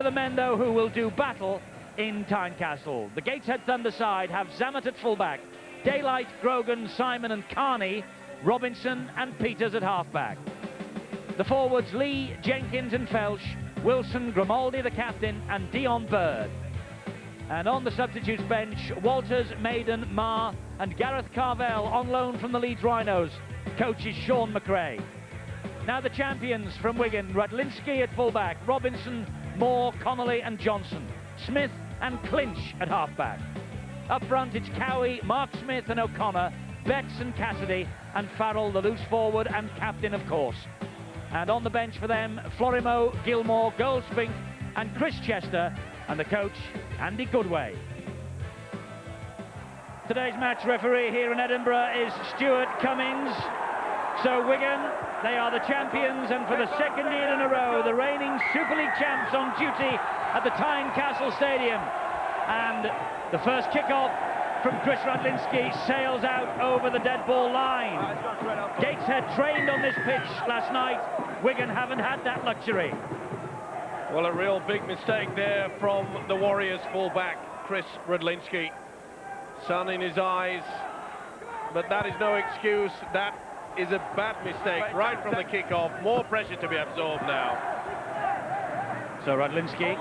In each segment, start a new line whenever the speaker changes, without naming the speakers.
The men, though, who will do battle in Tynecastle. The Gateshead Thunder side have Zammit at fullback, Daylight, Grogan, Simon and Carney, Robinson and Peters at halfback. The forwards Lee, Jenkins and Felsh, Wilson, Grimaldi the captain and Dion Bird. And on the substitutes bench, Walters, Maiden, Marr and Gareth Carvell on loan from the Leeds Rhinos. Coach is Sean McRae. Now the champions from Wigan, Radlinski at fullback, Robinson, Moore, Connolly and Johnson, Smith and Clinch at halfback. Up front it's Cowie, Mark Smith and O'Connor, Betts and Cassidy, and Farrell, the loose forward and captain of course. And on the bench for them, Florimo, Gilmore, Goldspink and Chris Chester, and the coach, Andy Goodway. Today's match referee here in Edinburgh is Stuart Cummings. So Wigan, they are the champions, and for the second year in a row, the reigning Super League champs on duty at the Tynecastle Stadium. And the first kick-off from Chris Radlinski sails out over the dead ball line. Gateshead trained on this pitch last night. Wigan haven't had that luxury.
Well, a real big mistake there from the Warriors fullback, Chris Radlinski. Sun in his eyes, but that is no excuse. That is a bad mistake right from the kick-off. More pressure to be absorbed now.
So Radlinski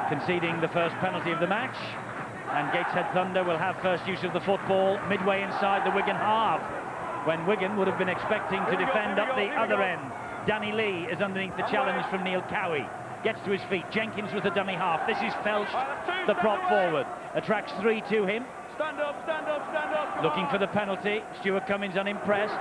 conceding the first penalty of the match, and Gateshead Thunder will have first use of the football midway inside the Wigan half, when Wigan would have been expecting to defend up the other end. Danny Lee is underneath the challenge from Neil Cowie. Gets to his feet. Jenkins with the dummy half. This is Felsh, the prop forward. Attracts three to him.
Stand up, stand up, stand up.
Looking for the penalty. Stuart Cummings unimpressed.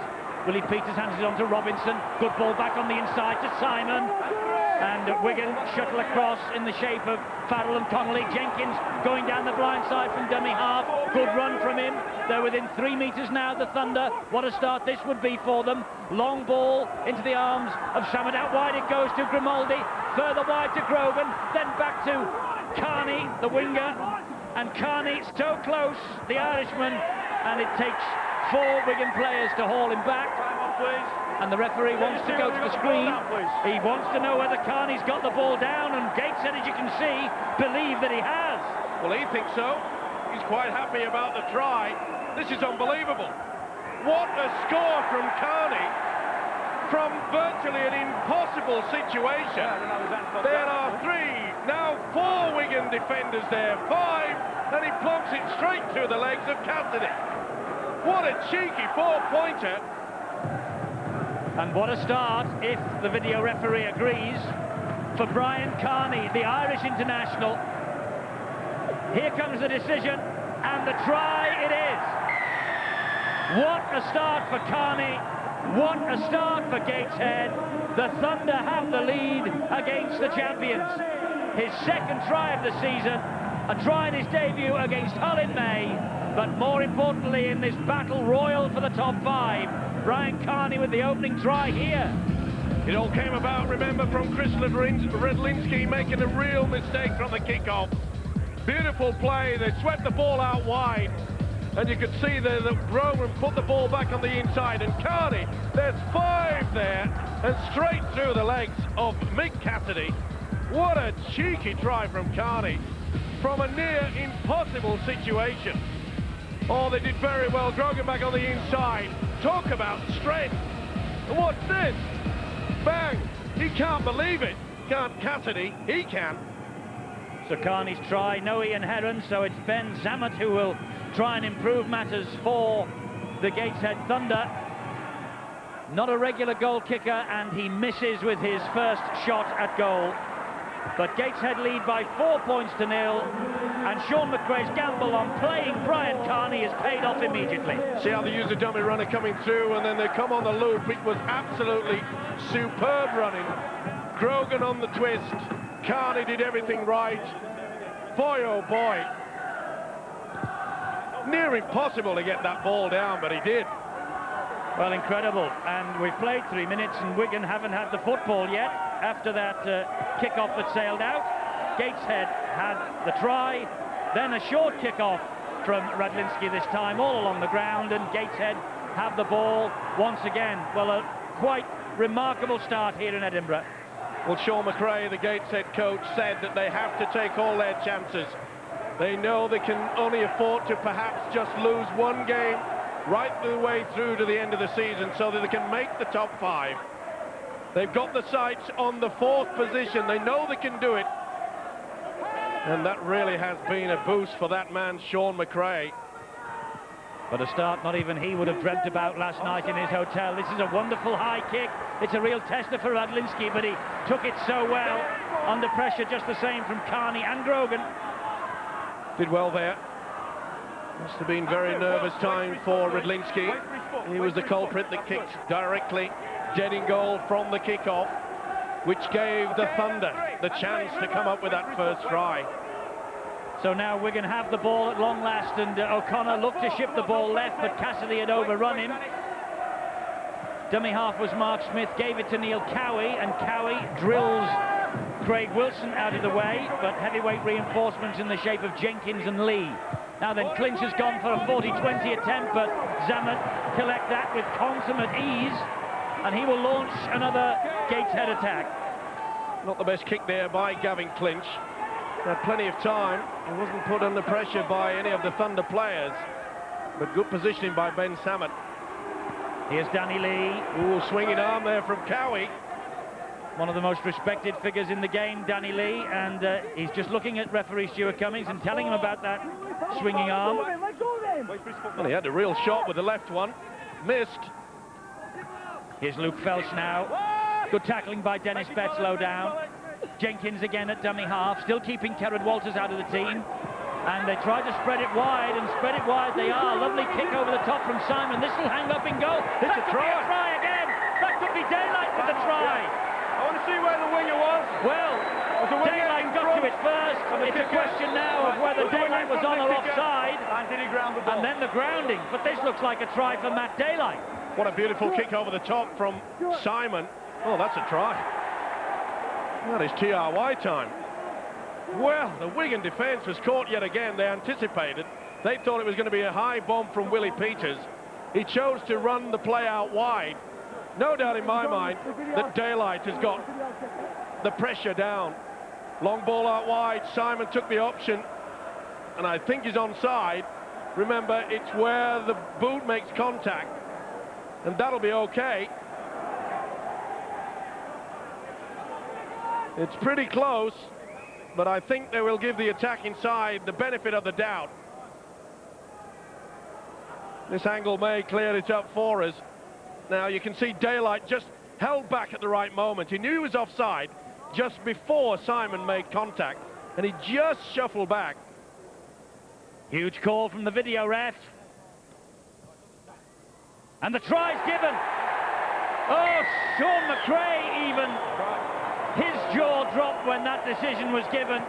Willie Peters hands it on to Robinson. Good ball back on the inside to Simon. And Wigan shuttle across in the shape of Farrell and Connolly. Jenkins going down the blind side from dummy half. Good run from him. They're within 3 meters now, the Thunder. What a start this would be for them. Long ball into the arms of Samad. Out wide it goes to Grimaldi. Further wide to Grogan. Then back to Carney, the winger. And Carney so close, the Irishman. And it takes 4 Wigan players to haul him back. And the referee wants to go to the screen. He wants to know whether Carney's got the ball down, and Gateshead, as you can see, believe that he has.
Well, he thinks so. He's quite happy about the try. This is unbelievable. What a score from Carney from virtually an impossible situation. There are 3, now 4 Wigan defenders there, 5, and he plonks it straight through the legs of Cassidy. What a cheeky 4-pointer.
And what a start, if the video referee agrees, for Brian Carney, the Irish international. Here comes the decision, and the try it is. What a start for Carney. What a start for Gateshead. The Thunder have the lead against the champions. His second try of the season, a try in his debut against Hull in May, but more importantly in this battle royal for the top 5. Brian Carney with the opening try here.
It all came about, remember, from Chris Radlinski making a real mistake from the kickoff. Beautiful play, they swept the ball out wide, and you could see that Grogan put the ball back on the inside, and Carney, there's 5 there, and straight through the legs of Mick Cassidy. What a cheeky try from Carney, from a near impossible situation. Oh, they did very well. Grogan back on the inside. Talk about strength. And what's this? Bang! He can't believe it. Can't Cassidy? He can.
So Carney's try, no Ian Heron, so it's Ben Zammit who will try and improve matters for the Gateshead Thunder. Not a regular goal kicker, and he misses with his first shot at goal. But Gateshead lead by 4 points to 0, and Sean McRae's gamble on playing Brian Carney is paid off immediately.
See how they use a dummy runner coming through, and then they come on the loop. It was absolutely superb running. Grogan on the twist. Carney did everything right. Boy, oh boy. Near impossible to get that ball down, but he did.
Well, incredible. And we've played 3 minutes, and Wigan haven't had the football yet. After that kick-off that sailed out, Gateshead had the try, then a short kick-off from Radlinski this time, all along the ground, and Gateshead have the ball once again. Well, a quite remarkable start here in Edinburgh.
Well, Sean McRae, the Gateshead coach, said that they have to take all their chances. They know they can only afford to perhaps just lose one game right the way through to the end of the season so that they can make the top 5. They've got the sights on the 4th position. They know they can do it. And that really has been a boost for that man, Sean McRae.
But a start not even he would have dreamt about last night in his hotel. This is a wonderful high kick. It's a real tester for Radlinski, but he took it so well. Under pressure just the same from Carney and Grogan.
Did well there. Must have been very nervous time for Radlinski. He was the culprit that kicked directly dead in goal from the kick-off, which gave the Thunder the chance to come up with that first try.
So now Wigan have the ball at long last, and O'Connor looked to shift the ball left, but Cassidy had overrun him. Dummy half was Mark Smith, gave it to Neil Cowie, and Cowie drills Craig Wilson out of the way, but heavyweight reinforcements in the shape of Jenkins and Lee. Now then, Clinch has gone for a 40-20 attempt, but Zammit collect that with consummate ease, and he will launch another Gateshead attack.
Not the best kick there by Gavin Clinch. Had plenty of time. He wasn't put under pressure by any of the Thunder players, but good positioning by Ben Zammit.
Here's Danny Lee.
Ooh, swinging arm there from Cowie.
One of the most respected figures in the game, Danny Lee, and he's just looking at referee Stuart Cummings and telling him about that swinging arm.
Well, he had a real shot with the left one. Missed.
Here's Luke Felch now. Good tackling by Dennis Betts low down. Jenkins again at dummy half, still keeping Kerrod Walters out of the team. And they try to spread it wide, and spread it wide they are. Lovely kick over the top from Simon. This will hang up in goal.
It's
that
a
could
try.
be a try again. That could be daylight with the try.
I want to see where the winger was.
Well, daylight got to it first. It's a question now of whether daylight was on or offside.
And did he ground the ball?
And then the grounding. But this looks like a try for Matt Daylight.
What a beautiful kick over the top from Simon. Oh, that's a try. That is TRY time. Well, the Wigan defence was caught yet again. They anticipated. They thought it was going to be a high bomb from Willie Peters. He chose to run the play out wide. No doubt in my mind that Daylight has got the pressure down. Long ball out wide. Simon took the option, and I think he's onside. Remember, it's where the boot makes contact, and that'll be okay. It's pretty close, but I think they will give the attacking side the benefit of the doubt. This angle may clear it up for us. Now you can see Daylight just held back at the right moment. He knew he was offside just before Simon made contact, and he just shuffled back.
Huge call from the video ref. And the try's given. Oh, Sean McRae even. His jaw dropped when that decision was given.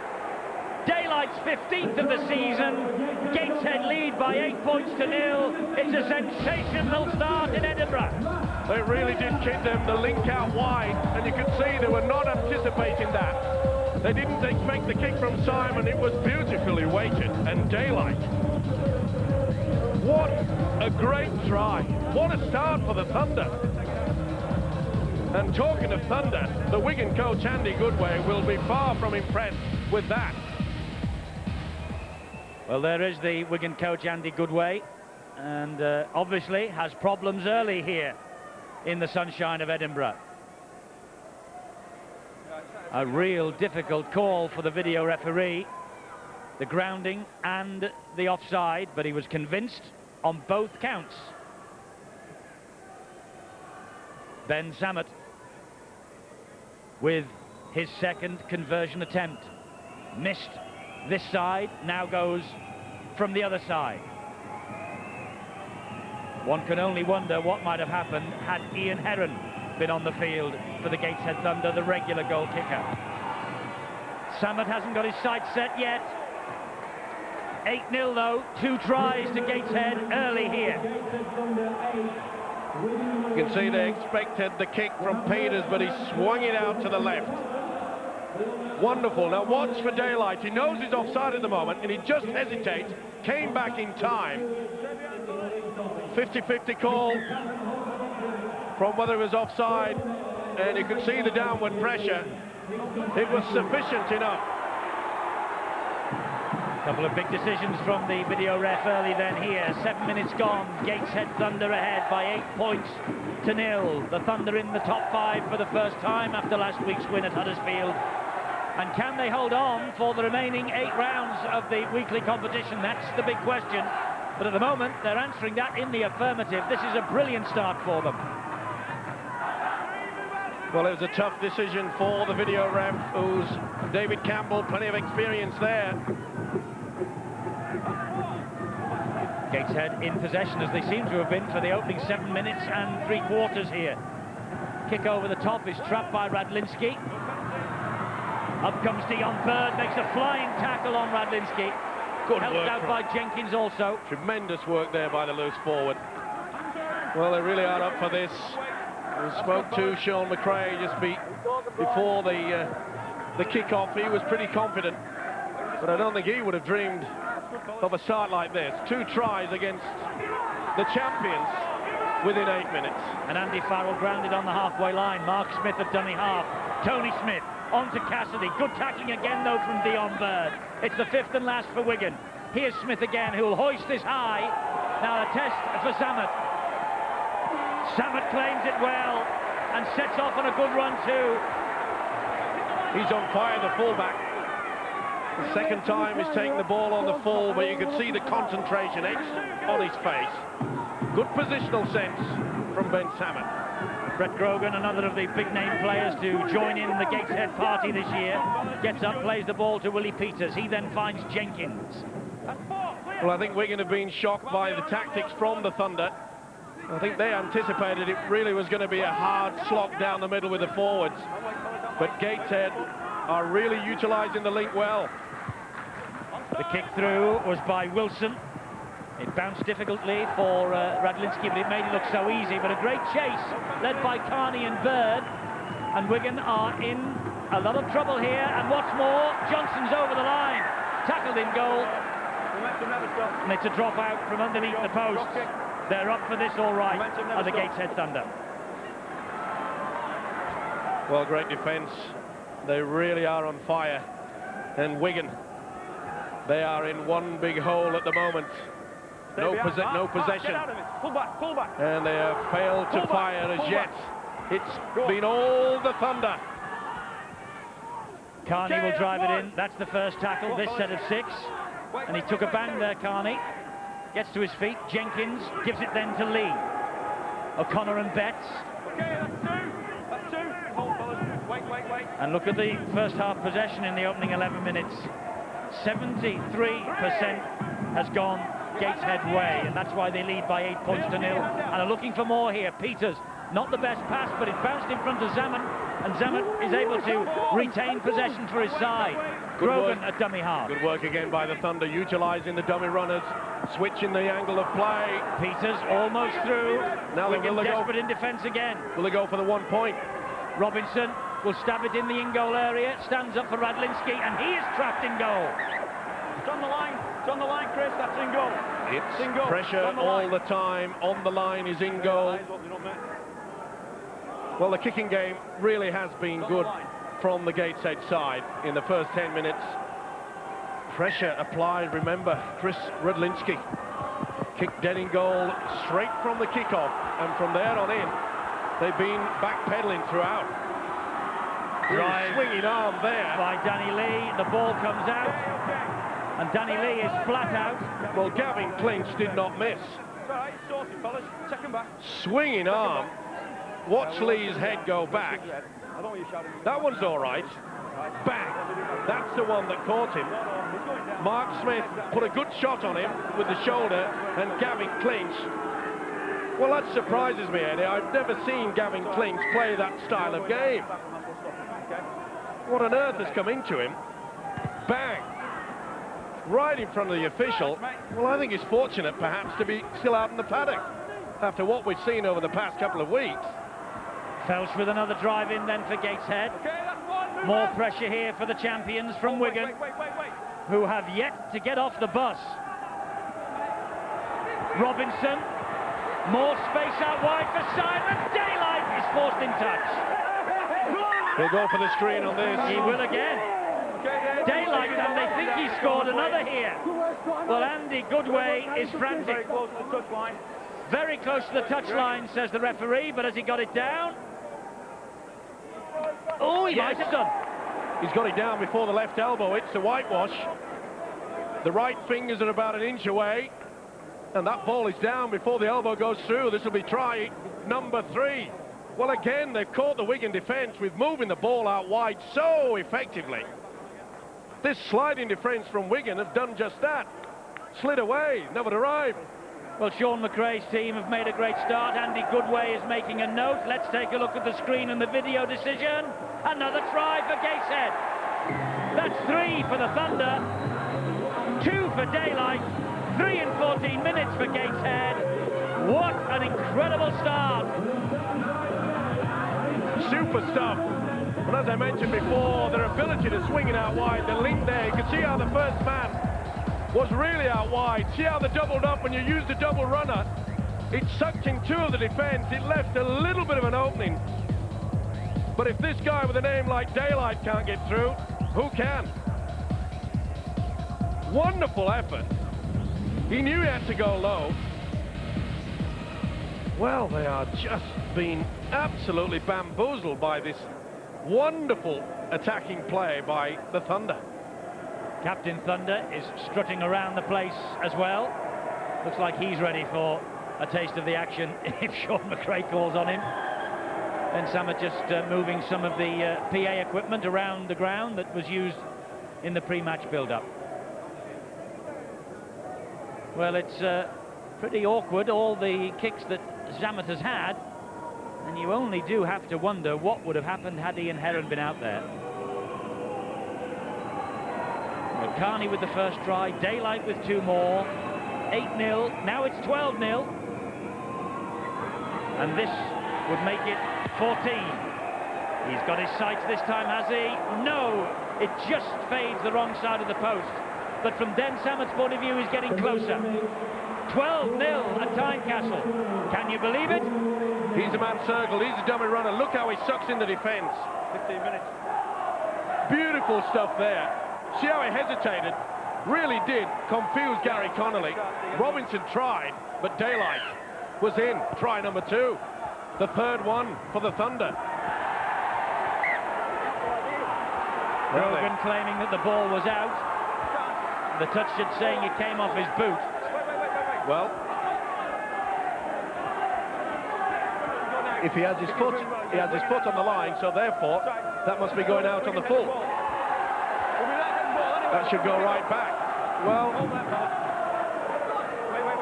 Daylight's 15th of the season. Gateshead lead by 8 points to 0. It's a sensational start in Edinburgh.
They really did kid them, the link out wide, and you could see they were not anticipating that. They didn't expect the kick from Simon. It was beautifully weighted, and Daylight. What a great try. What a start for the Thunder. And talking of Thunder, the Wigan coach Andy Goodway will be far from impressed with that.
Well, there is the Wigan coach Andy Goodway, and obviously has problems early here in the sunshine of Edinburgh. A real difficult call for the video referee, the grounding and the offside, but he was convinced on both counts. Ben Zammit with his second conversion attempt. Missed this side, now goes from the other side. One can only wonder what might have happened had Ian Heron been on the field for the Gateshead Thunder, the regular goal kicker. Zammit hasn't got his sights set yet. 8-0 though, 2 tries to Gateshead early here.
You can see they expected the kick from Peters, but he swung it out to the left. Wonderful. Now watch for Daylight. He knows he's offside at the moment, and he just hesitates, came back in time. 50-50 call from whether it was offside. and you could see the downward pressure. It was sufficient enough.
A couple of big decisions from the video ref early then here. 7 minutes gone. Gateshead Thunder ahead by 8 points to 0. The Thunder in the top 5 for the first time after last week's win at Huddersfield. And can they hold on for the remaining 8 rounds of the weekly competition? That's the big question. But at the moment, they're answering that in the affirmative. This is a brilliant start for them.
Well, it was a tough decision for the video ref, who's David Campbell, plenty of experience there.
Gateshead in possession, as they seem to have been for the opening 7 minutes and 3/4 here. Kick over the top is trapped by Radlinski. Up comes Dion Bird, makes a flying tackle on Radlinski.
Good
Helped
work
out by Jenkins also.
Tremendous work there by the loose forward. Well, they really are up for this. We spoke to Sean McRae just before the kick-off. He was pretty confident, but I don't think he would have dreamed of a start like this. 2 tries against the champions within 8 minutes.
And Andy Farrell grounded on the halfway line. Mark Smith at dummy half. Tony Smith on to Cassidy. Good tackling again though from Dion Bird. It's the 5th and last for Wigan. Here's Smith again, who will hoist this high. Now a test for Zammit. Zammit claims it well and sets off on a good run too.
He's on fire, the fullback. The second time he's taking the ball on the full, but you can see the concentration etched on his face. Good positional sense from Ben Zammit.
Brett Grogan, another of the big-name players to join in the Gateshead party this year, gets up, plays the ball to Willie Peters. He then finds Jenkins.
Well, I think Wigan have been shocked by the tactics from the Thunder. I think they anticipated it really was going to be a hard slog down the middle with the forwards. But Gateshead are really utilising the link well.
The kick through was by Wilson. It bounced difficultly for Radlinski, but it made it look so easy. But a great chase led by Carney and Bird. And Wigan are in a lot of trouble here. And what's more, Johnson's over the line. Tackled in goal. And it's a drop out from underneath the post. They're up for this all right, are the Gateshead Thunder.
Well, great defence. They really are on fire. And Wigan, they are in one big hole at the moment. No possession. And they have failed to fire as yet. It's been all the Thunder.
Carney will drive it in. That's the first tackle, this set of 6. And he took a bang there, Carney. Gets to his feet. Jenkins gives it then to Lee. O'Connor and Betts.
That's 2. Hold, fellas. Wait.
And look at the first half possession in the opening 11 minutes. 73% has gone Gateshead way, and that's why they lead by 8 points to 0. And are looking for more here. Peters, not the best pass, but it bounced in front of Zammit, and Zammit is able to retain possession for his side. Grogan at dummy half.
Good work again by the Thunder, utilising the dummy runners, switching the angle of play.
Peters almost through.
Now they will
desperate in defence again.
Will they go for the 1 point?
Robinson will stab it in the in-goal area, stands up for Radlinski, and he is trapped in goal.
It's on the line. It's on the line, Chris. That's in goal.
It's
in goal.
Pressure all the time. On the line is in goal. Well, the kicking game really has been good from the Gateshead side in the first 10 minutes. Pressure applied, remember, Chris Radlinski. Kicked dead in goal straight from the kickoff, and from there on in, they've been backpedaling throughout.
Drive
swinging arm there
by Danny Lee. The ball comes out, and Danny Lee is flat out.
Well, Gavin Clinch did not miss.
It's all right, sorted, fellas. Second back.
Swinging arm. Watch Lee's head go back. That one's all right. Bang! That's the one that caught him. Mark Smith put a good shot on him with the shoulder, and Gavin Clinch. Well, that surprises me, Eddie. I've never seen Gavin Clinch play that style of game. What on earth has come into him? Bang! Right in front of the official. Well, I think he's fortunate, perhaps, to be still out in the paddock after what we've seen over the past couple of weeks.
Felsh with another drive in then for Gateshead. More pressure here for the champions from Wigan, who have yet to get off the bus. Robinson, more space out wide for Simon. Daylight is forced in touch.
He'll go for the screen on this.
He will again. Daylight, and they think he scored another here. Well, Andy Goodway is frantic.
Very close to the touchline.
Very close to the touchline, says the referee, but has he got it down? Oh, he might have done.
He's got it down before the left elbow. It's a whitewash. The right fingers are about an inch away, and that ball is down before the elbow goes through. This will be try number 3. Well, again, they've caught the Wigan defence with moving the ball out wide so effectively. This sliding defence from Wigan have done just that. Slid away, never arrived.
Well, Sean McRae's team have made a great start. Andy Goodway is making a note. Let's take a look at the screen and the video decision. Another try for Gateshead. That's 3 for the Thunder, 2 for Daylight, 3 in 14 minutes for Gateshead. What an incredible start.
Super stuff. And as I mentioned before, their ability to swing it out wide, the link there, you can see how the first man was really out wide. See how they doubled up when you used the double runner. It sucked in 2 of the defence. It left a little bit of an opening. But if this guy with a name like Daylight can't get through, who can? Wonderful effort. He knew he had to go low. Well, they are just being absolutely bamboozled by this wonderful attacking play by the Thunder.
Captain Thunder is strutting around the place as well. Looks like he's ready for a taste of the action if Sean McRae calls on him. Then Samet just moving some of the PA equipment around the ground that was used in the pre-match build-up. Well, it's pretty awkward, all the kicks that Zamet has had, and you only do have to wonder what would have happened had Ian Heron been out there. Well, Carney with the first try, Daylight with 2 more, 8-0, now it's 12-0, and this would make it 14. He's got his sights this time, has he? No, it just fades the wrong side of the post. But from Den Samet's point of view, he's getting closer. 12-0 at Tynecastle. Can you believe it?
He's a man circled, he's a dummy runner. Look how he sucks in the defence.
15 minutes.
Beautiful stuff there. See how he hesitated? Really did confuse Gary Connolly. Robinson tried, but Daylight was in. Try number 2. The 3rd one for the Thunder.
Rogan claiming that the ball was out. The touch should saying it came off his boot.
Well, if he has his foot on the line, so therefore that must be going out on the full. That should go right back. Well,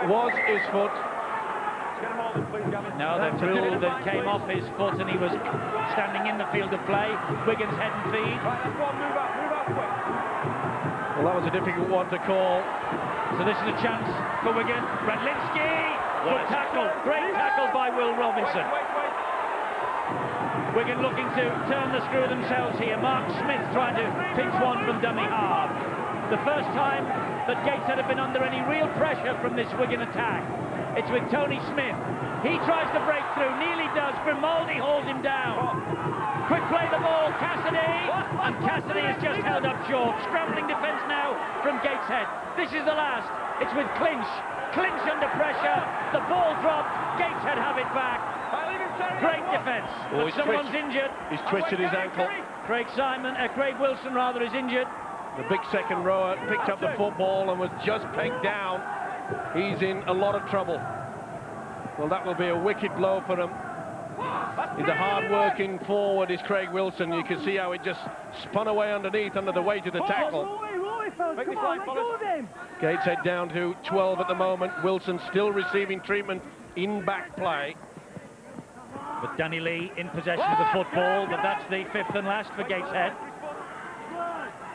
was his foot?
No, they've ruled that came off his foot and he was standing in the field of play. Wigan's head and feed.
Well, that was a difficult one to call.
So this is a chance for Wigan. Redlinski, good tackle. Great tackle by Will Robinson. Wigan looking to turn the screw themselves here. Mark Smith trying to pinch one from dummy half. The first time that Gateshead have been under any real pressure from this Wigan attack. It's with Tony Smith. He tries to break through, nearly does. Grimaldi holds him down. Quick play the ball, Cassidy, and Cassidy is just held up short. Scrambling defence now from Gateshead. This is the last. It's with Clinch. Clinch under pressure. The ball dropped. Gateshead have it back. Great defence.
Oh,
But someone's injured.
He's twisted his ankle.
Craig Wilson rather is injured.
The big second rower picked up the football and was just pegged down. He's in a lot of trouble. Well, that will be a wicked blow for him. He's a hard-working forward, is Craig Wilson. You can see how it just spun away underneath under the weight of the tackle. Gateshead down to 12 at the moment. Wilson still receiving treatment in back play.
But Danny Lee in possession of the football, but that's the 5th and last for Gateshead.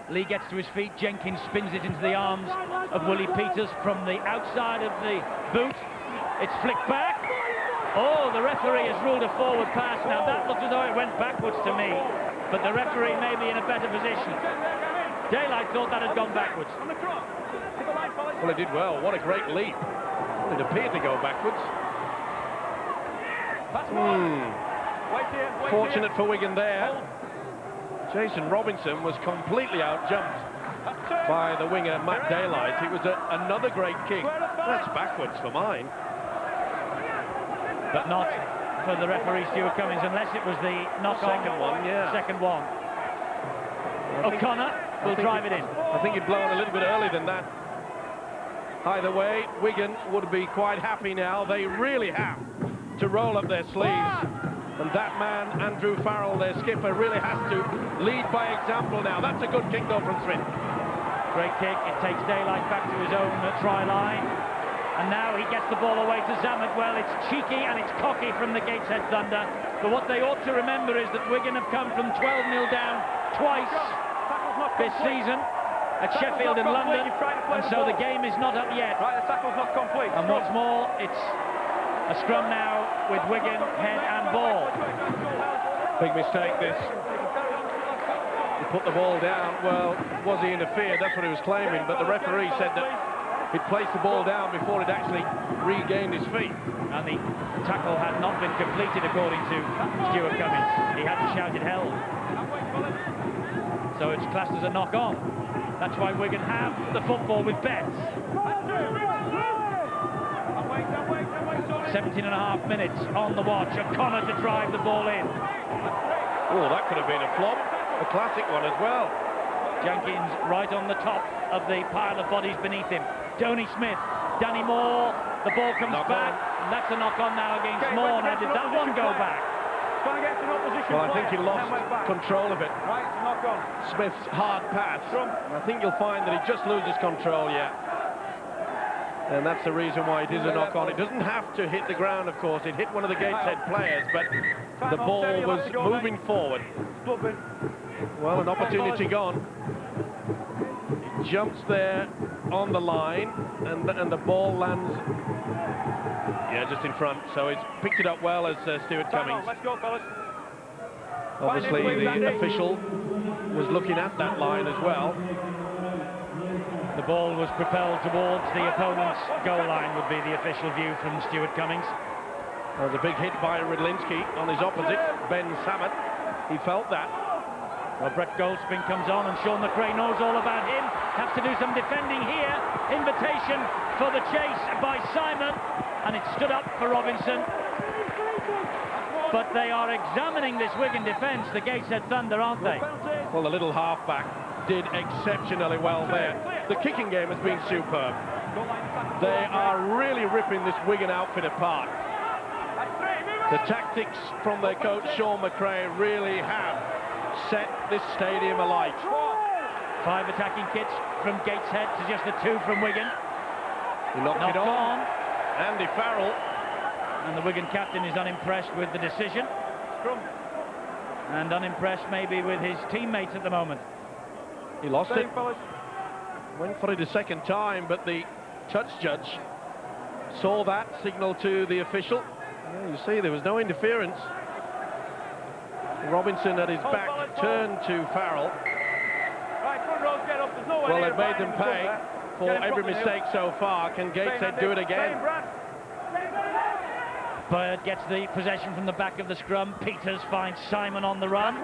Lee gets to his feet, Jenkins spins it into the arms of Willie Peters from the outside of the boot. It's flicked back. Oh, the referee has ruled a forward pass. Now that looked as though it went backwards to me, but the referee may be in a better position. Daylight thought that had gone backwards.
Well, it did well. What a great leap. Well, it appeared to go backwards. Fortunate for Wigan there. Jason Robinson was completely out-jumped by the winger Matt Daylight. It was another great kick. That's backwards for mine.
But not for the referee Stuart Cummings, unless it was the knock-on.
Second one, yeah.
Second one. O'Connor will drive it in.
I think he'd blown a little bit earlier than that. Either way, Wigan would be quite happy now. They really have to roll up their sleeves. And that man, Andrew Farrell, their skipper, really has to lead by example now. That's a good kick, though, from Smith.
Great kick. It takes Daylight back to his own try line. And now he gets the ball away to Zammit. Well, it's cheeky and it's cocky from the Gateshead Thunder. But what they ought to remember is that Wigan have come from 12-0 down twice this season at Sheffield and London. And so the game is not up yet.
Right, the tackle's not complete.
And what's more, it's a scrum now with Wigan head and ball.
Big mistake, this. He put the ball down. Well, was he interfered? That's what he was claiming. But the referee said that he'd placed the ball down before it actually regained his feet.
And the tackle had not been completed, according to Stuart Cummings. He hadn't shouted held. So it's classed as a knock-on. That's why Wigan have the football with bets. 17.5 minutes on the watch. O'Connor to drive the ball in.
Oh, that could have been a flop. A classic one as well.
Jenkins right on the top of the pile of bodies beneath him. Donny Smith, Danny Moore, the ball comes back, and that's a knock-on now against Moore. Now, did that one go back?
Well, I think he lost control of it.
Right, it's a knock-on.
Smith's hard pass. And I think you'll find that he just loses control, yeah. And that's the reason why it is a knock-on. It doesn't have to hit the ground, of course. It hit one of the Gateshead players, but the ball was moving forward. Well, an opportunity gone. He jumps there on the line, and the ball lands, yeah, just in front. So he's picked it up well as Stuart Cummings.
Let's go, fellas.
Obviously, the official was looking at that line as well.
The ball was propelled towards the opponent's goal line, would be the official view from Stuart Cummings.
There was a big hit by Redlinski on his opposite, Ben Samet. He felt that.
Well, Brett Goldspin comes on, and Sean McRae knows all about him. Has to do some defending here. Invitation for the chase by Simon, and it stood up for Robinson. But they are examining this Wigan defence, the Gateshead Thunder, aren't they?
Well, the little halfback did exceptionally well there. The kicking game has been superb. They are really ripping this Wigan outfit apart. The tactics from their coach Sean McRae really have set this stadium alight.
5 attacking kits from Gateshead to just the 2 from Wigan.
He knocked it on. Andy Farrell.
And the Wigan captain is unimpressed with the decision. And unimpressed maybe with his teammates at the moment.
He lost it. Went for it a second time, but the touch judge saw that, signal to the official. Yeah, you see, there was no interference. Robinson at his back turned to Farrell. Well, they've made them pay for every mistake so far. Can Gateshead do it again?
Bird gets the possession from the back of the scrum. Peters finds Simon on the run.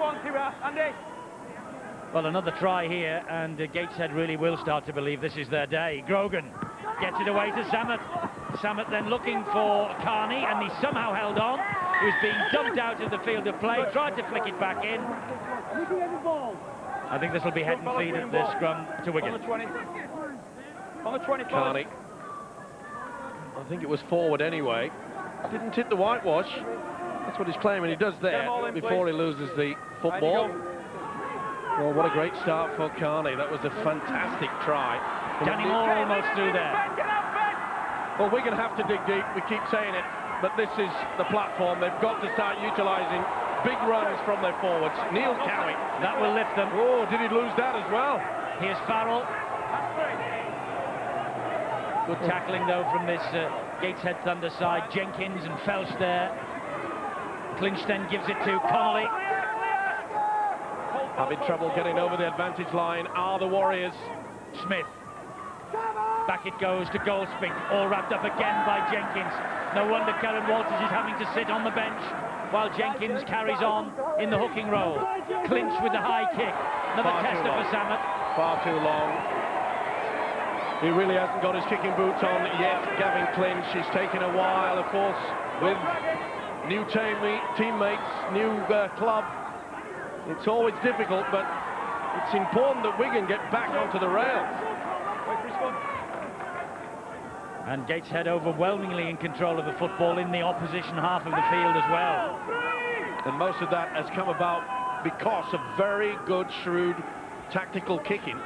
Well, another try here, and Gateshead really will start to believe this is their day. Grogan gets it away to Zammit. Zammit then looking for Carney, and he somehow held on. He was being dumped out of the field of play, tried to flick it back in. I think this will be head and feet at the scrum to Wigan.
On the 20.
Carney. I think it was forward anyway. Didn't hit the whitewash. That's what he's claiming he does there before he loses the football. Well, what a great start for Carney. That was a fantastic try.
Danny Moore almost through there.
Well, we're going to have to dig deep. We keep saying it, but this is the platform. They've got to start utilising big runs from their forwards. Neil Cowie.
That will lift them.
Oh, did he lose that as well?
Here's Farrell. Good tackling, though, from this Gateshead Thunder side. Jenkins and Felsh there. Clinch then gives it to Connolly.
Having trouble getting over the advantage line are the Warriors.
Smith. Back it goes to Goldspink. All wrapped up again by Jenkins. No wonder Karen Walters is having to sit on the bench. while Jenkins carries on in the hooking role. Clinch with the high kick. Another tester for Samet.
Far too long. He really hasn't got his kicking boots on yet, Gavin Clinch. He's taken a while, of course, with new teammates, new club. It's always difficult, but it's important that Wigan get back onto the rails.
And Gateshead overwhelmingly in control of the football in the opposition half of the field as well.
And most of that has come about because of very good, shrewd, tactical kicking.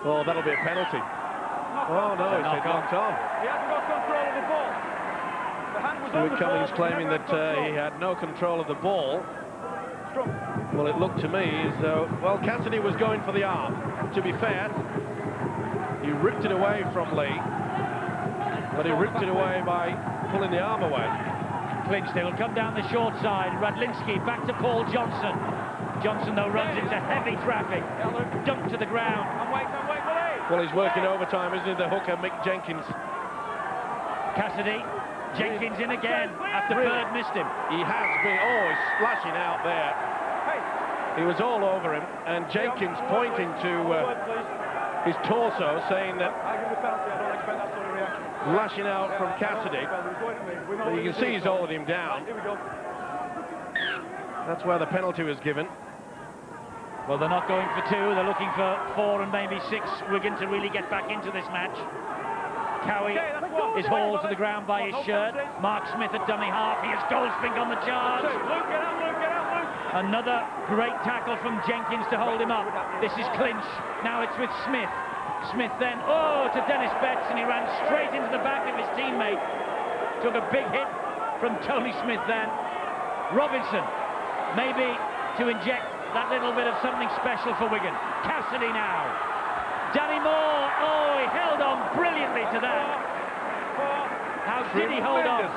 Oh, that'll be a penalty. Oh, no, it's knocked on.
He hasn't got control of the ball. The hand was on
Stuart
the
Cummings
ball,
claiming that he had no control of the ball. Well, it looked to me as though, well, Cassidy was going for the arm. To be fair, he ripped it away from Lee, but he ripped it away by pulling the arm away.
Clinch, they will come down the short side. Radlinski back to Paul Johnson. Johnson, though, runs into heavy traffic. Dumped to the ground.
Well, he's working overtime, isn't he, the hooker, Mick Jenkins.
Cassidy, Jenkins in again after Bird missed him.
He has been, oh, he's splashing out there. He was all over him, and Jenkins pointing to his torso, saying that lashing out from Cassidy. But you can see he's holding him down. That's where the penalty was given.
Well, they're not going for 2, they're looking for 4 and maybe 6 Wigan to really get back into this match. Cowie is hauled to the ground by his shirt. Mark Smith at dummy half. Here's Goldspink on the charge. Another great tackle from Jenkins to hold him up. This is Clinch. Now it's with Smith. Smith then, to Dennis Betts, and he ran straight into the back of his teammate. Took a big hit from Tony Smith then. Robinson, maybe to inject that little bit of something special for Wigan. Cassidy now. Danny Moore, he held on brilliantly to that. How did he hold on?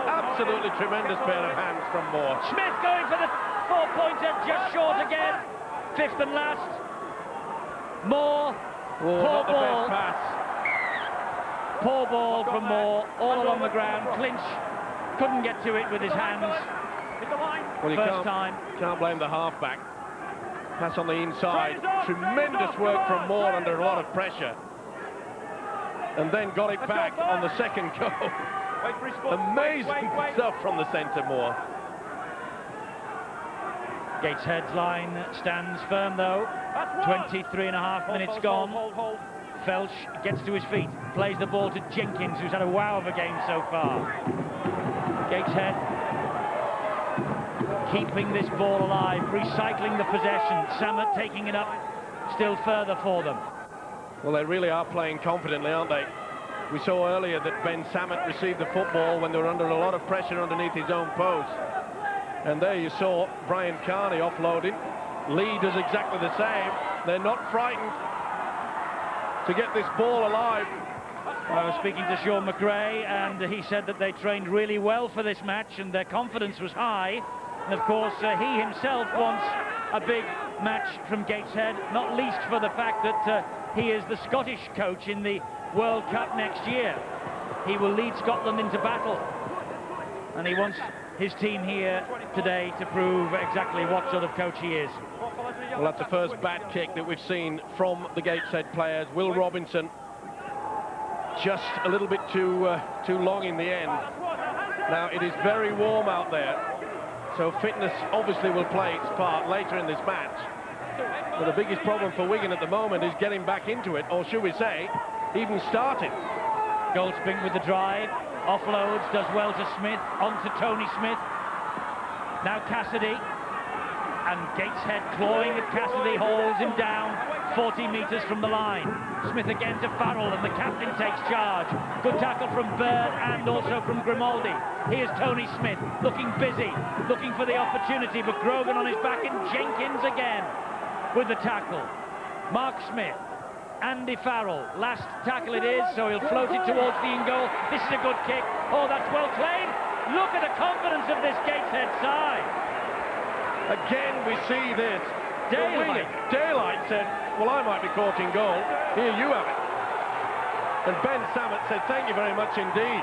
Absolutely tremendous pair of hands from Moore.
Smith going for the 4-pointer, just short again. 5th and last. Moore, poor ball. Poor ball from Moore, all along the ground. Clinch couldn't get to it with his hands.
Well, you can't blame the halfback. Pass on the inside. Tremendous work from Moore under a lot of pressure. And then got it back on the second go. Amazing stuff from the centre, Moore.
Gateshead's line stands firm though. 23.5 minutes gone. Felch gets to his feet, plays the ball to Jenkins, who's had a wow of a game so far. Gateshead keeping this ball alive, recycling the possession. Samet taking it up still further for them.
Well, they really are playing confidently, aren't they? We saw earlier that Ben Samet received the football when they were under a lot of pressure underneath his own post. And there you saw Brian Carney offloading. Lee does exactly the same. They're not frightened to get this ball alive.
I was speaking to Sean McRae, and he said that they trained really well for this match and their confidence was high. And of course, he himself wants a big match from Gateshead, not least for the fact that he is the Scottish coach in the World Cup next year. He will lead Scotland into battle, and he wants his team here today to prove exactly what sort of coach he is.
Well, that's the first bad kick that we've seen from the Gateshead players. Will Robinson just a little bit too long in the end. Now, it is very warm out there, so fitness obviously will play its part later in this match. But the biggest problem for Wigan at the moment is getting back into it, or should we say, even starting.
Goldspink with the drive, offloads, does well to Smith, on to Tony Smith. Now Cassidy, and Gateshead clawing at Cassidy, holds him down 40 metres from the line. Smith again to Farrell, and the captain takes charge. Good tackle from Bird and also from Grimaldi. Here's Tony Smith, looking busy, looking for the opportunity, but Grogan on his back, and Jenkins again with the tackle. Mark Smith, Andy Farrell, last tackle it is, so he'll float it towards the in-goal. This is a good kick. Oh, that's well claimed. Look at the confidence of this Gateshead side.
Again, we see this.
Daylight
said, well, I might be caught in goal. Here, you have it. And Ben Samet said, thank you very much indeed.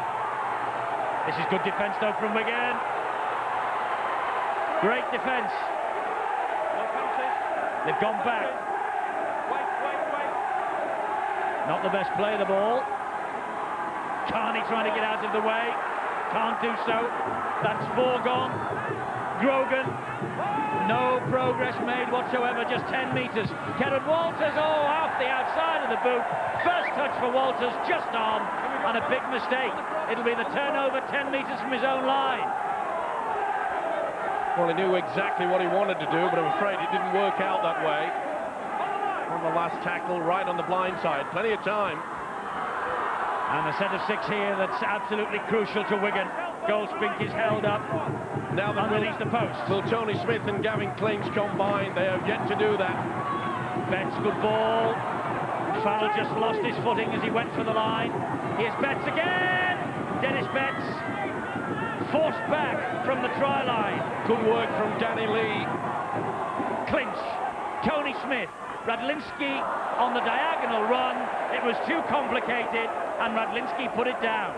This is good defence, though, from Wigan. Great defence.
No penalties.
They've gone back.
Wait.
Not the best play of the ball. Carney trying to get out of the way. Can't do so. That's 4 gone. Grogan. No progress made whatsoever, just 10 metres. Kerrod Walters, off the outside of the boot. First touch for Walters, just on, and a big mistake. It'll be the turnover 10 metres from his own line.
Well, he knew exactly what he wanted to do, but I'm afraid it didn't work out that way. On the last tackle, right on the blind side. Plenty of time.
And a set of 6 here that's absolutely crucial to Wigan. Goldspink is held up.
Now
Underneath the post.
Will Tony Smith and Gavin Clinch combine? They have yet to do that.
Betts, good ball. Fowl just lost his footing as he went for the line. Here's Betts again. Dennis Betts forced back from the try line.
Good work from Danny Lee.
Clinch, Tony Smith, Radlinski on the diagonal run. It was too complicated, and Radlinski put it down.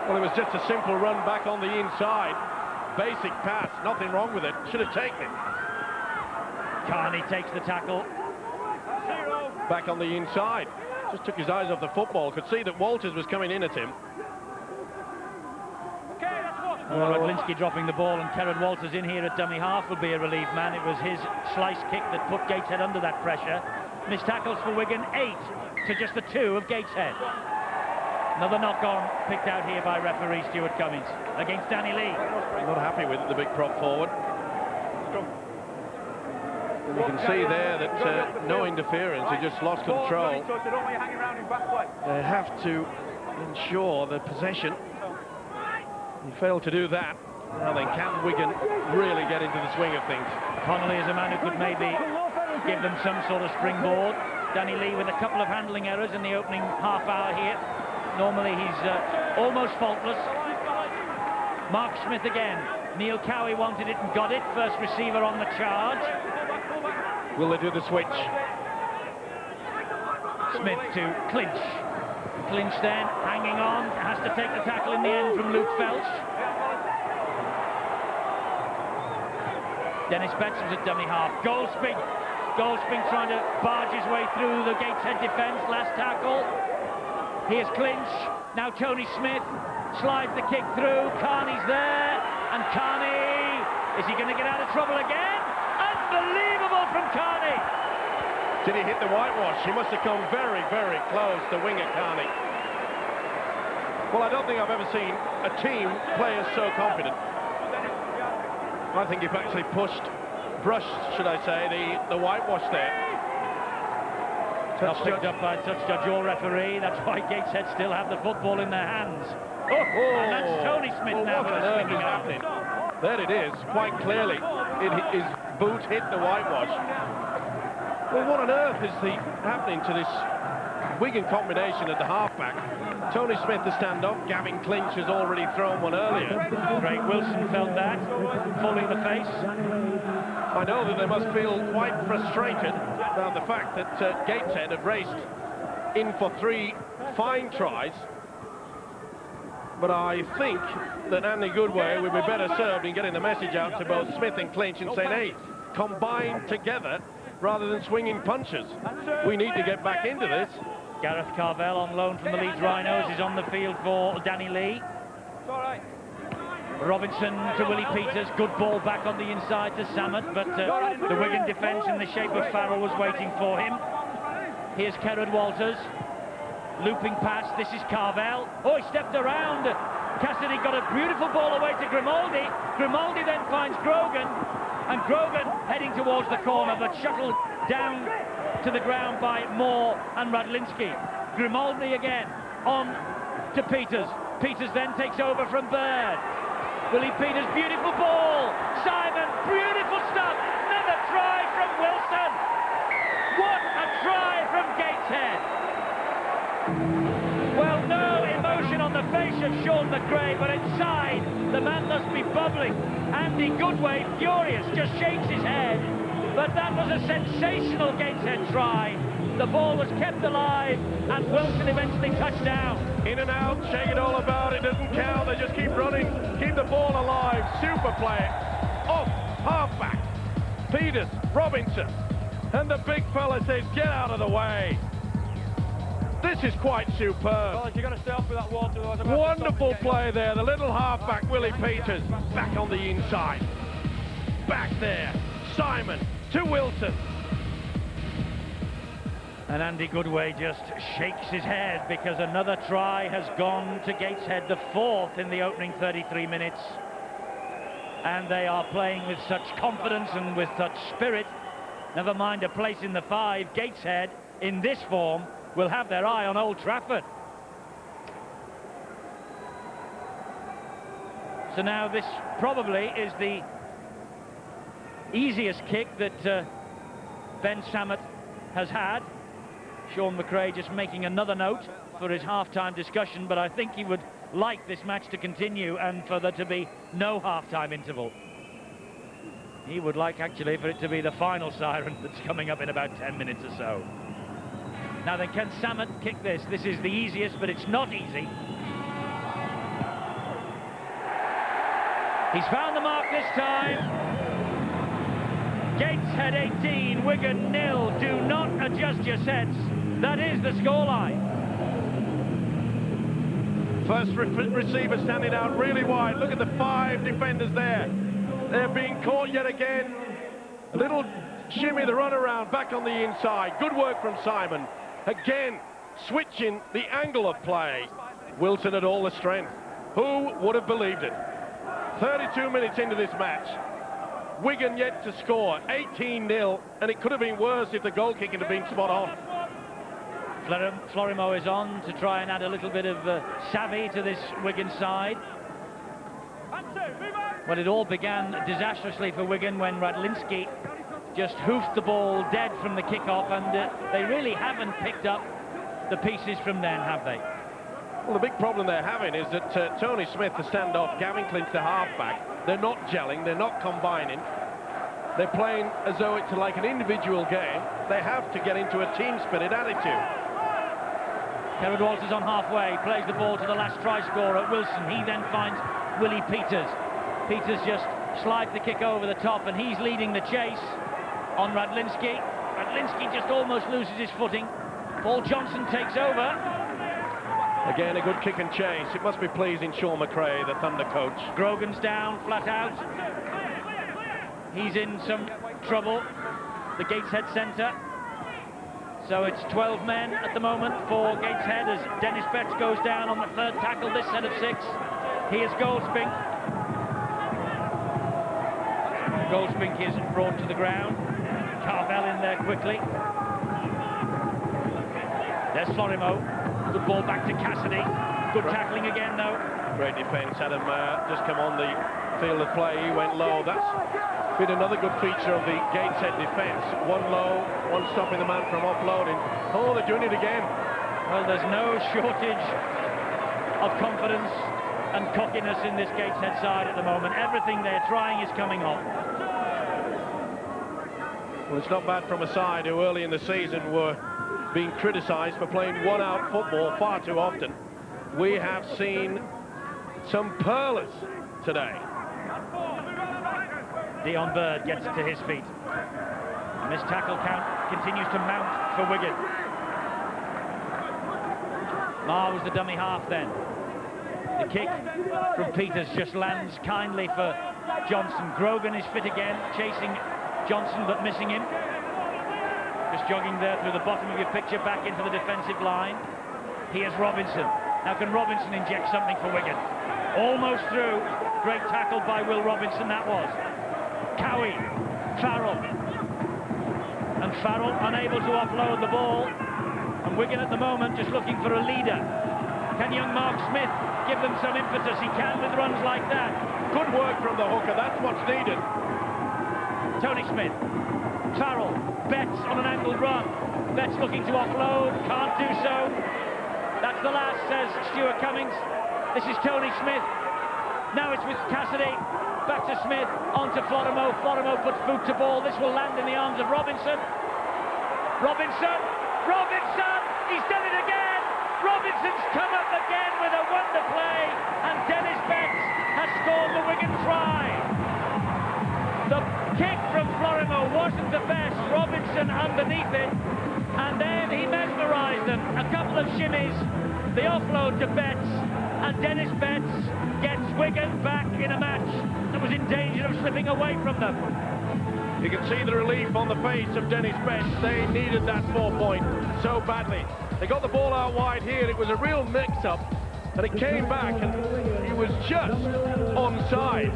Well, it was just a simple run back on the inside. Basic pass, nothing wrong with it. Should have taken it.
Carney takes the tackle.
Back on the inside. Just took his eyes off the football. Could see that Walters was coming in at him.
Radlinski dropping the ball, and Kerrod Walters in here at dummy half will be a relief man. It was his slice kick that put Gateshead under that pressure. Missed tackles for Wigan, 8 to just the 2 of Gateshead. Another knock-on picked out here by referee Stuart Cummings against Danny Lee.
Not happy with the big prop forward. And you can see there that no interference, he just lost control. They have to ensure the possession. He failed to do that. Now then, can Wigan really get into the swing of things?
Connolly is a man who could maybe give them some sort of springboard. Danny Lee with a couple of handling errors in the opening half hour here. Normally he's almost faultless. Mark Smith again. Neil Cowie wanted it and got it. First receiver on the charge.
Will they do the switch?
Smith to Clinch. Clinch then hanging on. Has to take the tackle in the end from Luke Felch. Dennis Betts was at dummy half. Goldspink trying to barge his way through the Gateshead defence. Last tackle. Here's Clinch. Now Tony Smith slides the kick through. Carney's there. And Carney, is he going to get out of trouble again? Unbelievable from Carney.
Did he hit the whitewash? He must have come very, very close to winger Carney. Well, I don't think I've ever seen a team players so confident. I think you've actually brushed, should I say, the whitewash there.
Not picked up by touch judge or referee. That's why Gateshead still have the football in their hands. And that's Tony Smith now with a swinging arm.
There it is, quite clearly. His boot hit the whitewash. Well, what on earth is happening to this Wigan combination at the halfback? Tony Smith the stand-off. Gavin Clinch has already thrown one earlier.
Craig Wilson felt that, full in the face.
I know that they must feel quite frustrated about the fact that Gateshead have raced in for 3 fine tries. But I think that Andy Goodway would be better served in getting the message out to both Smith and Clinch and saying, hey, combine together rather than swinging punches. We need to get back into this.
Gareth Carvell on loan from the Leeds Rhinos is on the field for Danny Lee. Robinson to Willie Peters, good ball back on the inside to Samet, but the Wigan defence in the shape of Farrell was waiting for him. Here's Kerrod Walters, looping pass, this is Carvell. Oh, he stepped around. Cassidy got a beautiful ball away to Grimaldi. Grimaldi then finds Grogan, and Grogan heading towards the corner, but shuttled down to the ground by Moore and Radlinski. Grimaldi again on to Peters. Peters then takes over from Bird. Willie Peters, beautiful ball. Simon, beautiful stuff. Another try from Wilson. What a try from Gateshead. Well, no emotion on the face of Sean McRae, but inside, the man must be bubbling. Andy Goodway, furious, just shakes his head. But that was a sensational Gateshead try. The ball was kept alive, and Wilson eventually touched down.
In and out, shake it all about, it doesn't count, they just keep running, keep the ball alive, super play. Off halfback, Peters, Robinson, and the big fella says, get out of the way. This is quite superb.
Well, you've got to stay off with that water.
Wonderful play there. The little halfback, Willie Peters, back on the inside. Back there, Simon to Wilson.
And Andy Goodway just shakes his head because another try has gone to Gateshead, the fourth in the opening 33 minutes. And they are playing with such confidence and with such spirit. Never mind a place in the five. Gateshead, in this form, will have their eye on Old Trafford. So now this probably is the easiest kick that Ben Samet has had. Sean McRae just making another note for his half-time discussion, but I think he would like this match to continue and for there to be no half-time interval. He would like, actually, for it to be the final siren that's coming up in about 10 minutes or so. Now then, can Samet kick this? This is the easiest, but it's not easy. He's found the mark this time. Gateshead 18, Wigan 0. Do not adjust your sets. That is the scoreline.
First receiver standing out really wide. Look at the five defenders there. They're being caught yet again. A little shimmy, the run around, back on the inside. Good work from Simon. Again, switching the angle of play. Wilson had all the strength. Who would have believed it? 32 minutes into this match. Wigan yet to score, 18-0, and it could have been worse if the goal kicking had been spot on.
Florimo is on to try and add a little bit of savvy to this Wigan side. Well, it all began disastrously for Wigan when Radlinski just hoofed the ball dead from the kick-off, and they really haven't picked up the pieces from then, have they?
Well, the big problem they're having is that Tony Smith, the standoff, Gavin Clint, the halfback, they're not gelling, they're not combining. They're playing as though it's like an individual game. They have to get into a team spirit attitude.
Kerrod Walters on halfway, plays the ball to the last try scorer, Wilson. He then finds Willie Peters. Peters just slides the kick over the top, and he's leading the chase on Radlinski. Radlinski just almost loses his footing. Paul Johnson takes over.
Again, a good kick and chase. It must be pleasing Sean McRae, the Thunder coach.
Grogan's down, flat out. He's in some trouble, the Gateshead centre. So it's 12 men at the moment for Gateshead as Dennis Betts goes down on the third tackle, this set of 6. Here's Goldspink. Goldspink is brought to the ground. Carvel in there quickly. There's Florimo. Good ball back to Cassidy. Good tackling again, though.
Great defence. Adam just come on the field of play. He went low. That's been another good feature of the Gateshead defence. One low, one stopping the man from offloading. Oh, they're doing it again.
Well, there's no shortage of confidence and cockiness in this Gateshead side at the moment. Everything they're trying is coming off.
Well, it's not bad from a side who early in the season were being criticised for playing one-out football far too often. We have seen some pearlers today.
Dion Bird gets to his feet. And this tackle count continues to mount for Wigan. Marr was the dummy half then. The kick from Peters just lands kindly for Johnson. Grogan is fit again, chasing Johnson but missing him. Just jogging there through the bottom of your picture back into the defensive line. Here's Robinson. Now can Robinson inject something for Wigan? Almost through. Great tackle by Will Robinson, that was. Cowie, Farrell. And Farrell unable to offload the ball. And Wigan at the moment just looking for a leader. Can young Mark Smith give them some impetus? He can with runs like that.
Good work from the hooker, that's what's needed.
Tony Smith, Farrell, Betts on an angled run. Betts looking to offload, can't do so. That's the last, says Stuart Cummings. This is Tony Smith. Now it's with Cassidy. Back to Smith, on to Florimo. Florimo puts boot to ball. This will land in the arms of Robinson. Robinson! Robinson! He's done it again! Robinson's come up again with a wonder play, and Dennis Betts has scored the Wigan try. The the best. Robinson underneath it, and then he mesmerised them. A couple of shimmies, the offload to Betts, and Dennis Betts gets Wigan back in a match that was in danger of slipping away from them.
You can see the relief on the face of Dennis Betts. They needed that 4-point so badly. They got the ball out wide here. It was a real mix-up, and it came back, and he was just onside.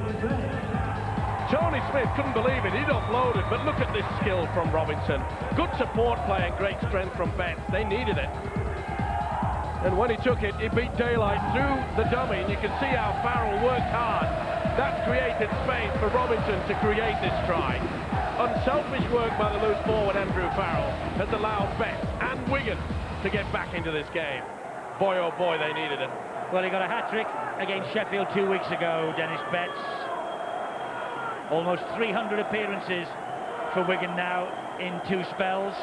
Tony Smith couldn't believe it. He'd offloaded, but look at this skill from Robinson. Good support play and great strength from Betts. They needed it. And when he took it, he beat daylight through the dummy, and you can see how Farrell worked hard. That's created space for Robinson to create this try. Unselfish work by the loose forward Andrew Farrell has allowed Betts and Wigan to get back into this game. Boy, oh boy, they needed it.
Well, he got a hat-trick against Sheffield 2 weeks ago, Dennis Betts. Almost 300 appearances for Wigan now in 2 spells.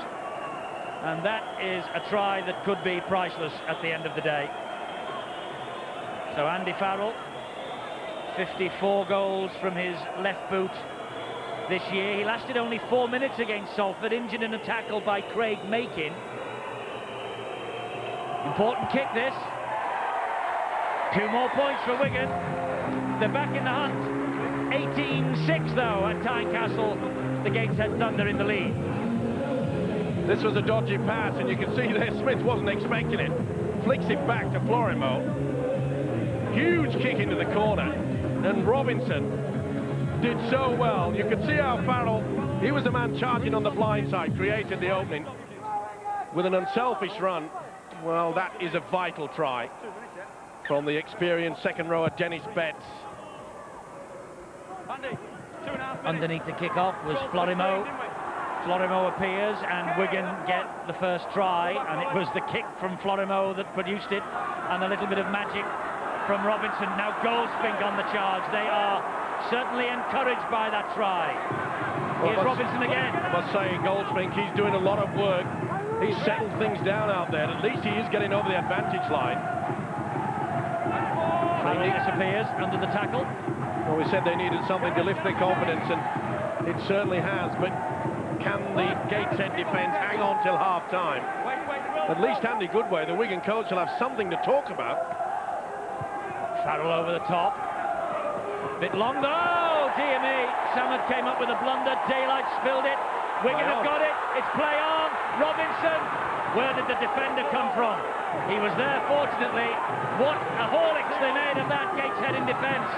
And that is a try that could be priceless at the end of the day. So Andy Farrell, 54 goals from his left boot this year. He lasted only 4 minutes against Salford, injured in a tackle by Craig Makin. Important kick this. 2 more points for Wigan. They're back in the hunt. 18-6 though at Tynecastle. The Gateshead Thunder in the lead.
This was a dodgy pass, and you can see there Smith wasn't expecting it. Flicks it back to Florimo. Huge kick into the corner, and Robinson did so well. You could see how Farrell, he was the man charging on the blind side, created the opening with an unselfish run. Well, that is a vital try from the experienced second rower Dennis Betts.
Underneath the kick-off was Florimo. Florimo appears, and Wigan get the first try, and it was the kick from Florimo that produced it, and a little bit of magic from Robinson. Now Goldspink on the charge. They are certainly encouraged by that try. Here's Robinson again.
I must say, Goldspink, he's doing a lot of work. He's settled things down out there. At least he is getting over the advantage line.
Farrell disappears under the tackle.
Well, we said they needed something to lift their confidence, and it certainly has, but can the Gateshead defence hang on till half-time? At least Andy Goodway, the Wigan coach, will have something to talk about.
Farrell over the top. Bit long though. Oh, dear me. Samad came up with a blunder. Daylight spilled it. Wigan have got it. It's play on. Robinson. Where did the defender come from? He was there, fortunately. What a haulix they made of that Gateshead in defence.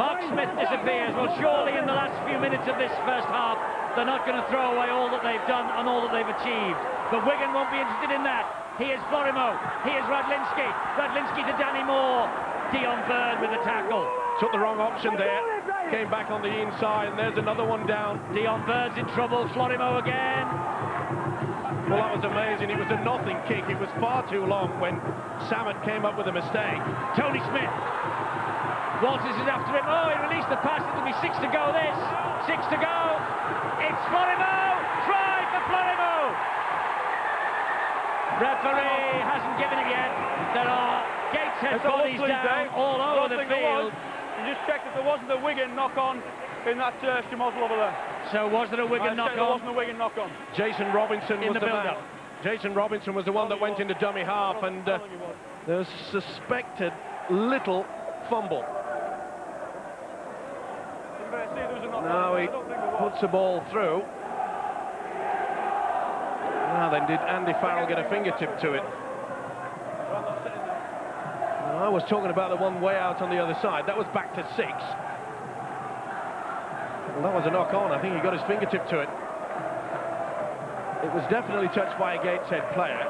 Mark Smith disappears. Well, surely in the last few minutes of this first half, they're not going to throw away all that they've done and all that they've achieved. But Wigan won't be interested in that. Here's Florimo. Here's Radlinski. Radlinski to Danny Moore. Dion Bird with the tackle.
Took the wrong option there. Came back on the inside, and there's another one down.
Dion Bird's in trouble. Florimo again.
Well, that was amazing. It was a nothing kick. It was far too long when Samad came up with a mistake.
Tony Smith. Walters is after him. Oh, he released the pass. It'll be 6 to go this. 6 to go. It's Florimo. Try for Florimo. Referee hasn't given it yet. There are Gateshead bodies down all over the field.
You just checked if there wasn't a Wigan knock-on in that schmozzle over there.
So was there a Wigan knock-on?
There wasn't a Wigan knock-on.
Jason Robinson
in
was
the build-up.
Jason Robinson was the one that went into dummy half, and there's suspected little fumble. Now he puts the ball through. Now then, did Andy Farrell get a fingertip to it? I was talking about the one way out on the other side. That was back to 6. Well, that was a knock-on. I think he got his fingertip to it. It was definitely touched by a Gateshead player.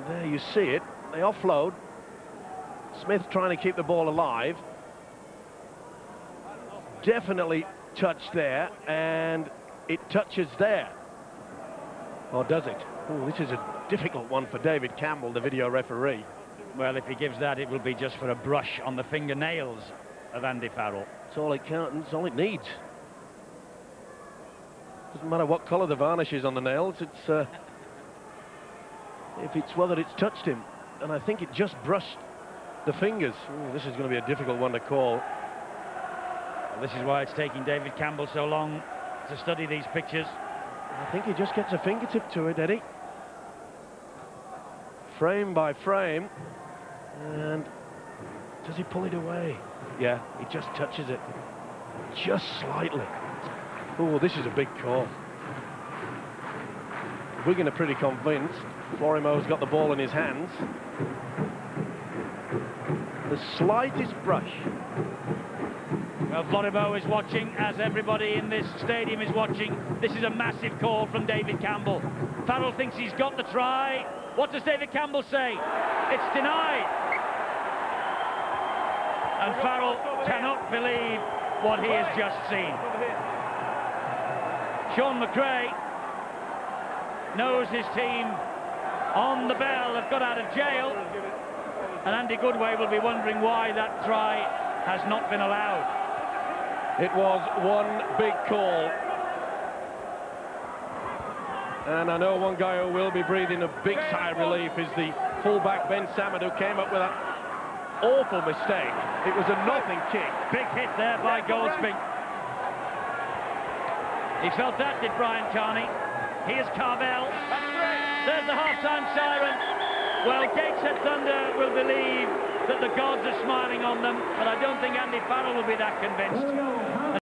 There you see it. They offload. Smith trying to keep the ball alive. Definitely touched there, and it touches there. Or does it? Oh, this is a difficult one for David Campbell, the video referee.
Well, if he gives that, it will be just for a brush on the fingernails of Andy Farrell.
That's all it counts, that's all it needs. Doesn't matter what colour the varnish is on the nails, it's if it's whether it's touched him. And I think it just brushed the fingers. Ooh, this is going to be a difficult one to call.
Well, this is why it's taking David Campbell so long to study these pictures.
I think he just gets a fingertip to it, Eddie. Frame by frame. And does he pull it away? Yeah, he just touches it. Just slightly. Oh, this is a big call. Wigan are pretty convinced. Florimo's got the ball in his hands. The slightest brush.
Well, Florimo is watching, as everybody in this stadium is watching. This is a massive call from David Campbell. Farrell thinks he's got the try. What does David Campbell say? It's denied. And Farrell cannot believe what he has just seen. Sean McRae knows his team on the bell have got out of jail, and Andy Goodway will be wondering why that try has not been allowed.
It was one big call. And I know one guy who will be breathing a big sigh of relief is the fullback Ben Samad, who came up with that awful mistake. It was a nothing kick.
Big hit there by Goldsby. He felt that, did Brian Carney. Here's Carvel. There's the half-time siren. Well, Gateshead Thunder will believe that the gods are smiling on them, but I don't think Andy Farrell will be that convinced.